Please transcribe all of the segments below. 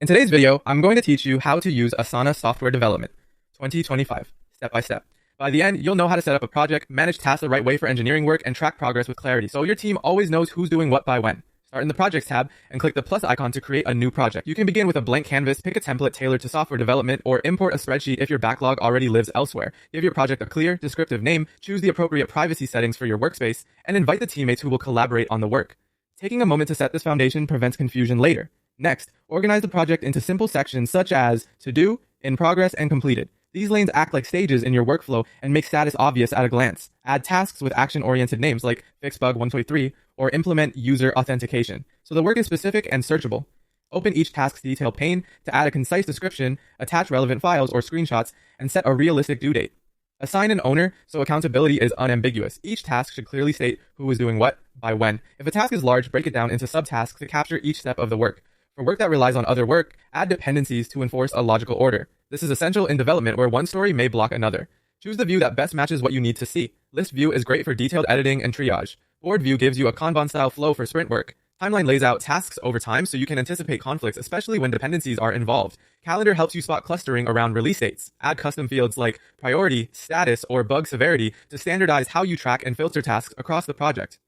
In today's video, I'm going to teach you how to use Asana software development 2025, step by step. By the end, you'll know how to set up a project, manage tasks the right way for engineering work, and track progress with clarity, so your team always knows who's doing what by when. Start in the Projects tab and click the plus icon to create a new project. You can begin with a blank canvas, pick a template tailored to software development, or import a spreadsheet if your backlog already lives elsewhere. Give your project a clear, descriptive name, choose the appropriate privacy settings for your workspace, and invite the teammates who will collaborate on the work. Taking a moment to set this foundation prevents confusion later. Next, organize the project into simple sections such as to do, in progress, and completed. These lanes act like stages in your workflow and make status obvious at a glance. Add tasks with action-oriented names like fix bug 123 or implement user authentication, so the work is specific and searchable. Open each task's detail pane to add a concise description, attach relevant files or screenshots, and set a realistic due date. Assign an owner so accountability is unambiguous. Each task should clearly state who is doing what, by when. If a task is large, break it down into subtasks to capture each step of the work. For work that relies on other work, add dependencies to enforce a logical order. This is essential in development where one story may block another. Choose the view that best matches what you need to see. List view is great for detailed editing and triage. Board view gives you a Kanban-style flow for sprint work. Timeline lays out tasks over time so you can anticipate conflicts, especially when dependencies are involved. Calendar helps you spot clustering around release dates. Add custom fields like priority, status, or bug severity to standardize how you track and filter tasks across the project.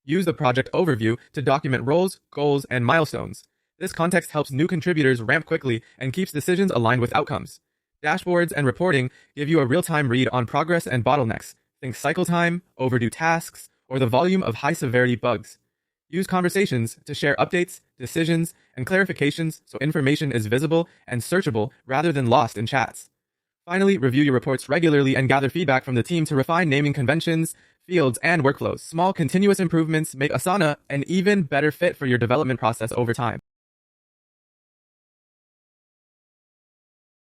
Use the project overview to document roles, goals, and milestones. This context helps new contributors ramp quickly and keeps decisions aligned with outcomes. Dashboards and reporting give you a real-time read on progress and bottlenecks. Think cycle time, overdue tasks, or the volume of high-severity bugs. Use conversations to share updates, decisions, and clarifications so information is visible and searchable rather than lost in chats. Finally, review your reports regularly and gather feedback from the team to refine naming conventions, fields, and workflows. Small, continuous improvements make Asana an even better fit for your development process over time.